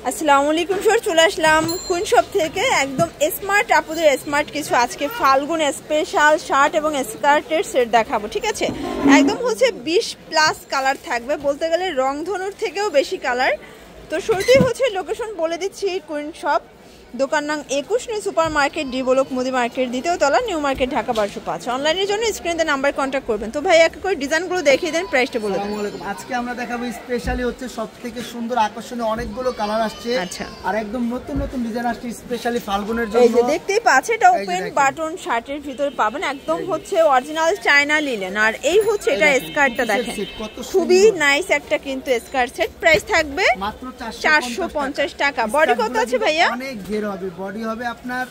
আসসালামু আলাইকুম স্যার, চলে আসলাম কুইন শপ থেকে একদম স্মার্ট আপুদের স্মার্ট কিছু আজকে ফাল্গুন স্পেশাল শার্ট এবং স্কার্টের সেট দেখাবো। ঠিক আছে, একদম হচ্ছে 20+ কালার থাকবে, বলতে গেলে রংধনুর থেকেও বেশি কালার। তো শুরুতেই হচ্ছে লোকেশন বলে দিচ্ছি, কুইন শপ, দোকান নং 21 new super market, D block, মুদি মার্কেট, দ্বিতীয় তলা, নিউ মার্কেট, ঢাকা 1205। অনলাইনের জন্য স্ক্রিনে নাম্বার কন্ট্যাক্ট করবেন। তো ভাই এক করে ডিজাইনগুলো দেখিয়ে দেন, প্রাইসটা বলে দেন। আজকে আমরা দেখাবো স্পেশালি হচ্ছে সবথেকে সুন্দর আকর্ষণীয় অনেকগুলো কালার আসছে। আচ্ছা, আর একদম নতুন নতুন ডিজাইন আসছে স্পেশালি ফাল্গুনের জন্য। এই যে দেখতেই পাচ্ছেন, এটা ওপেন বাটন শার্টের ভিতর পাবেন, একদম হচ্ছে অরিজিনাল চায়না লিলেন। আর এই হচ্ছে এটা স্কার্টটা দেখেন, খুবই নাইস একটা কিন্তু স্কার্ট সেট। প্রাইস থাকবে মাত্র 450 টাকা। বডি কত আছে ভাইয়া? অনেক ঘের হবে, বডি হবে আপনার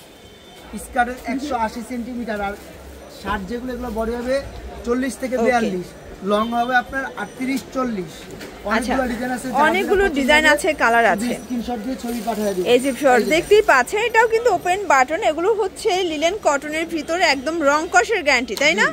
স্কার্টের 180 সেন্টিমিটার, আর শার্ট যেগুলো এগুলো বডি হবে 40 থেকে 42, লং হবে আপনার 38 40। অনেকগুলো ডিজাইন আছে, অনেকগুলো ডিজাইন আছে, কালার আছে। স্ক্রিনশট দিয়ে ছবি পাঠিয়ে দিন। এই যে শর্ট দেখতেই পাচ্ছেন, এটাও কিন্তু ওপেন বাটন। এগুলো হচ্ছে লিলেন কটনের ভিতরে, একদম রং কষের গ্যারান্টি, তাই না?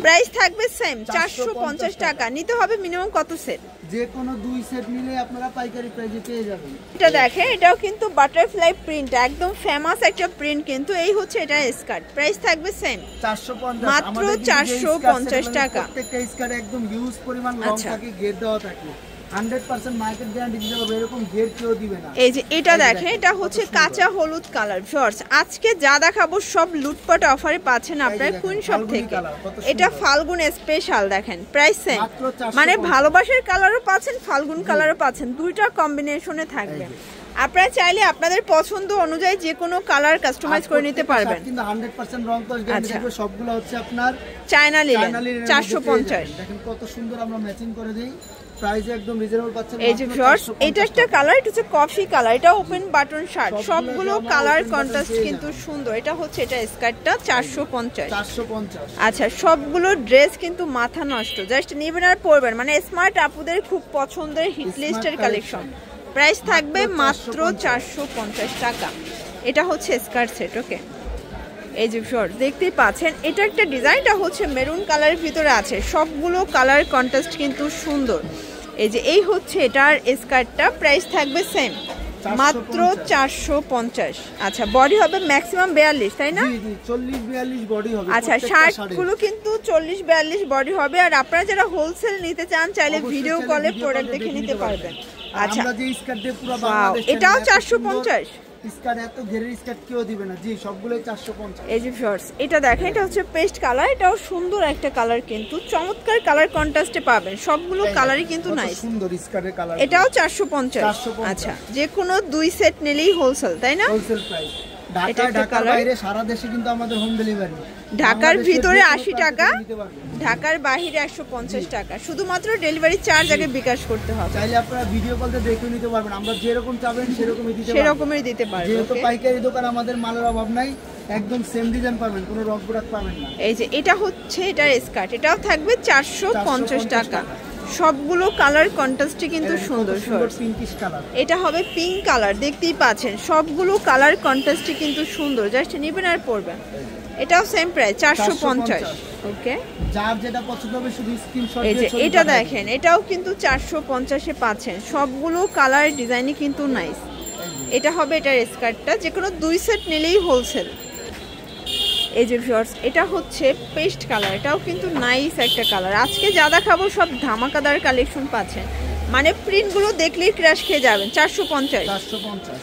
প্রাইস থাকবে সেম 450 টাকা। নিতে হবে মিনিমাম কত সেট? যে কোনো 2 সেট নিলে আপনারা পাইকারি প্রাইসে পেয়ে যাবেন। এটা দেখেন, এটাও কিন্তু বাটারফ্লাই প্রিন্ট, একদম ফেমাস একটা প্রিন্ট কিন্তু। এই হচ্ছে এটা স্কার্ট, প্রাইস থাকবে সেম 450, মাত্র 450 টাকা। প্রত্যেকটা স্কার্ট একদম হিউজ পরিমাণ রং থাকে, ঘের দেওয়া থাকে, 100% মার্কেট গ্যারান্টি দিতে হবে, এরকম ঘের কেউ দিবে না। এই যে এটা দেখেন, এটা হচ্ছে কাঁচা হলুদ কালার। ভিউয়ার্স, আজকে যা দেখাবো সব লুটপাট অফারে পাচ্ছেন আপনারা কুইন শপ থেকে। এটা ফাল্গুন স্পেশাল দেখেন, প্রাইস সেম, মানে ভালোবাসার কালারও পাচ্ছেন, ফাল্গুন কালারও পাচ্ছেন, দুইটা কম্বিনেশনে থাকবে। আপনারা চাইলে আপনাদের পছন্দ অনুযায়ী যে কোনো কালার কাস্টমাইজ করে নিতে পারবেন, কিন্তু 100% রং কস গ্যারান্টি থাকবে। সবগুলো হচ্ছে আপনার চায়না লিলেন। 450 দেখেন কত সুন্দর আমরা ম্যাচিং করে দেই, প্রাইস একদম রিজনেবল পাচ্ছেন। এই যে ভিউয়ার্স, এটা একটা কালার, এটা হচ্ছে কফি কালার, এটা ওপেন বাটন শার্ট, সবগুলো কালার কন্ট্রাস্ট কিন্তু সুন্দর। এটা হচ্ছে এটা স্কার্টটা 450। আচ্ছা, সবগুলো ড্রেস কিন্তু মাথা নষ্ট, জাস্ট নেবেন আর পরবেন, মানে স্মার্ট আপুদের খুব পছন্দের হিট লিস্টের কালেকশন। প্রাইস থাকবে মাত্র 450 টাকা। এটা হচ্ছে স্কার্ট সেট। ওকে, এই যে শর্ট দেখতেই পাচ্ছেন, এটা একটা ডিজাইনটা হচ্ছে মেরুন কালারের ভিতরে আছে, সবগুলো কালার কন্ট্রাস্ট কিন্তু সুন্দর। এই যে এই হচ্ছে এটার স্কার্টটা, প্রাইস থাকবে সেম মাত্র 450। আচ্ছা, বডি হবে ম্যাক্সিমাম 42, তাই না? 40-42 বডি হবে। আচ্ছা, শার্টগুলো কিন্তু 40-42 বডি হবে। আর আপনারা যারা হোলসেল নিতে চান, চাইলে ভিডিও কলে প্রোডাক্ট দেখে নিতে পারবেন। আচ্ছা, আমরা যে স্কার্ট দিয়ে পুরো বাংলাদেশ, এটাও 450 স্কার্ট, এত ঘেরের স্কার্ট কেউ দিবে না। জি, সবগুলোই 450। এই যে শর্টস, এটা দেখেন, এটা হচ্ছে পেস্ট কালার, এটাও সুন্দর একটা কালার কিন্তু, চমৎকার কালার কন্ট্রাস্টে পাবেন, সবগুলো কালারই কিন্তু নাইস, সুন্দর স্কার্টের কালার। এটাও 450। আচ্ছা, যে কোনো 2 সেট নিলেই হোলসেল, তাই না? Wholesale price. ঢাকার বাইরে সারা দেশে কিন্তু আমাদের হোম ডেলিভারি। ঢাকার ভিতরে 80 টাকা, ঢাকার বাইরে 150 টাকা, শুধুমাত্র ডেলিভারি চার্জ আগে বিকাশ করতে হবে। চাইলে আপনারা ভিডিও কল দিয়ে দেখে নিতে পারবেন, আমরা যেরকম চাবেন সেরকমই দিতে পারবো। যেহেতু পাইকারি দোকান, আমাদের মালের অভাব নাই, একদম সেম ডিজাইন পাবেন, কোনো রং প্রোডাক্ট পাবেন না। এই যে এটা হচ্ছে এটার স্কার্ট, এটাও থাকবে 450 টাকা। সবগুলো কালার কন্ট্রাস্টে কিন্তু সুন্দর। পিঙ্কিশ কালার, এটা হবে পিঙ্ক কালার, দেখতেই পাচ্ছেন, সবগুলো কালার কন্ট্রাস্টে কিন্তু সুন্দর, জাস্ট নেবেন আর পরবেন। এটাও সেম প্রাইস 450। ওকে, যার যেটা পছন্দ হবে শুধু স্ক্রিনশট দিয়ে। এই যে এটা দেখেন, এটাও কিন্তু 450 এ পাচ্ছেন, সবগুলো কালার ডিজাইনই কিন্তু নাইস। এটা হবে এটার স্কার্টটা, যে কোনো 2 সেট নিলেই হোলসেল। এই যে ভিউয়ার্স, এটা হচ্ছে পেস্ট কালার, এটাও কিন্তু নাইস একটা কালার। আজকে যা দেখাবো সব ধামাকাদার কালেকশন পাচ্ছেন, মানে প্রিন্টগুলো দেখলেই ক্র্যাশ খেয়ে যাবেন। 450।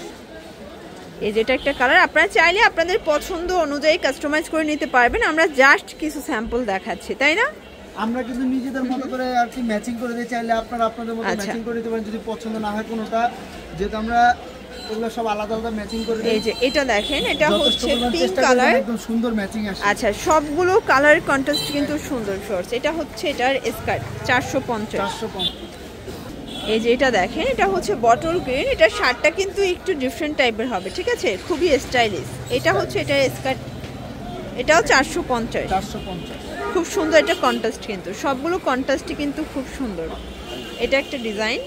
এই যেটা একটা কালার, আপনারা চাইলে আপনাদের পছন্দ অনুযায়ী কাস্টমাইজ করে নিতে পারবেন। আমরা জাস্ট কিছু স্যাম্পল দেখাচ্ছি, তাই না? আমরা কিন্তু নিজেদের মতো করে আর কি ম্যাচিং করে দিই, চাইলে আপনারা আপনাদের মতো ম্যাচিং করে দিতে পারেন যদি পছন্দ না হয় কোনোটা, যেহেতু আমরা এগুলো সব আলাদা আলাদা ম্যাচিং করে দিই। এই যে এটা দেখেন, এটা হচ্ছে পিঙ্ক কালার, একদম সুন্দর ম্যাচিং আসে। আচ্ছা, সবগুলো কালার কন্ট্রাস্ট কিন্তু সুন্দর। শর্টস, এটা হচ্ছে এটার স্কার্ট 450। এই যে এটা দেখেন, এটা হচ্ছে বটল গ্রিন, এটা শার্টটা কিন্তু একটু ডিফারেন্ট টাইপের হবে, ঠিক আছে, খুবই স্টাইলিশ। এটা হচ্ছে এটার স্কার্ট, এটাও 450। খুব সুন্দর, এটা কন্ট্রাস্ট কিন্তু, সবগুলো কন্ট্রাস্টই কিন্তু খুব সুন্দর। এটা একটা ডিজাইন,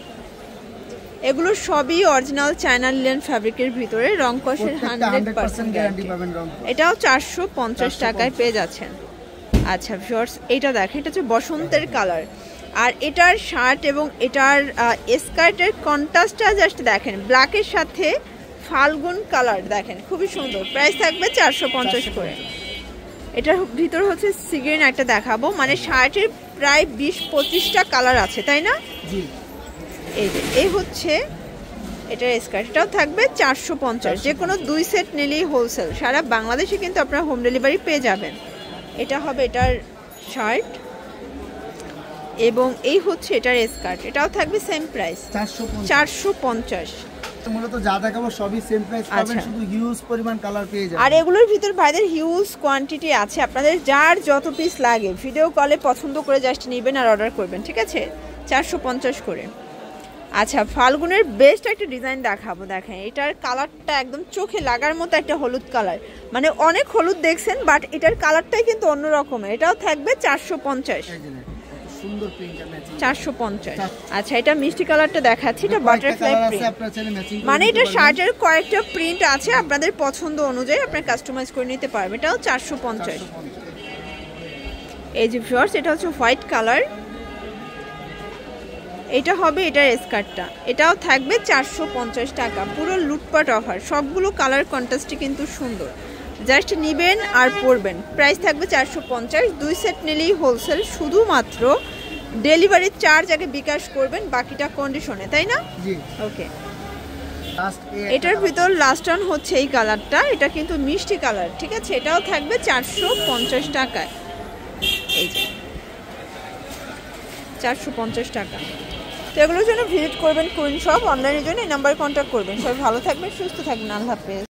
এগুলো সবই অরিজিনাল চায়না লিলেন ফ্যাব্রিকের ভিতরে, রং কষের 100% গ্যারান্টি পাবেন। এটাও 450 টাকায় পেয়ে যাচ্ছেন। আচ্ছা ভিউয়ার্স, এটা দেখেন, এটা হচ্ছে বসন্তের কালার, আর এটার শার্ট এবং এটার স্কার্টের কন্ট্রাস্টটা জাস্ট দেখেন, ব্ল্যাকের সাথে ফাল্গুন কালার দেখেন, খুবই সুন্দর। প্রাইস থাকবে 450 করে। এটার ভিতর হচ্ছে সিগ্রিন একটা দেখাবো, মানে শার্টের প্রায় 20-25টা কালার আছে, তাই না? এই হচ্ছে এটার স্কার্ট, এটাও থাকবে 450। যে কোনো 2 সেট নিলেই হোলসেল, সারা বাংলাদেশে কিন্তু আপনারা হোম ডেলিভারি পেয়ে যাবেন। এটা হবে এটার শার্ট এবং এই হচ্ছে এটার স্কার্ট, এটাও থাকবে সেম প্রাইস 450। মূলত যা দেখাবো সবই সেম প্রাইস পাবেন, শুধু হিউজ পরিমাণ কালার পেয়ে যাবেন। আর এগুলোর ভিতর ভাইদের হিউজ কোয়ান্টিটি আছে, আপনাদের যার যত পিস লাগে ভিডিও কলে পছন্দ করে জাস্ট নেবেন আর অর্ডার করবেন, ঠিক আছে? 450 করে। আচ্ছা, ফাল্গুনের বেস্ট একটা ডিজাইন দেখাবো, দেখেন এটার কালারটা একদম চোখে লাগার মতো একটা হলুদ কালার, মানে অনেক হলুদ দেখছেন বাট এটার কালারটাই কিন্তু অন্যরকমের। এটাও থাকবে 450। 450। আচ্ছা, এটা মিষ্টি কালারটা দেখাচ্ছি, এটা বাটারফ্লাই প্রিন্ট, মানে এটা শার্টের কয়েকটা প্রিন্ট আছে, আপনাদের পছন্দ অনুযায়ী আপনারা কাস্টমাইজ করে নিতে পারবেন। এটাও 450। এই যে ভিউয়ার্স, এটা হচ্ছে হোয়াইট কালার, এটা হবে এটার স্কার্টটা, এটাও থাকবে 450 টাকা। পুরো লুটপাট অফার, সবগুলো কালার কন্ট্রাস্টই কিন্তু সুন্দর, জাস্ট নেবেন আর পরবেন। প্রাইস থাকবে 450। 2 সেট নিলেই হোলসেল, শুধুমাত্র ডেলিভারি চার্জ আগে বিকাশ করবেন, বাকিটা কন্ডিশনে, তাই না? ওকে। এটার ভিতর লাস্ট অন হচ্ছে এই কালারটা, এটা কিন্তু মিষ্টি কালার, ঠিক আছে? এটাও থাকবে 450 টাকায়। এই যে 450 টাকা। তো এগুলোর জন্য ভিজিট করবেন কুইন শপ অনলাইনের জন্য, এই নাম্বারে কন্ট্যাক্ট করবেন। সবাই ভালো থাকবেন, সুস্থ থাকবেন, আল্লাহ হাফেজ।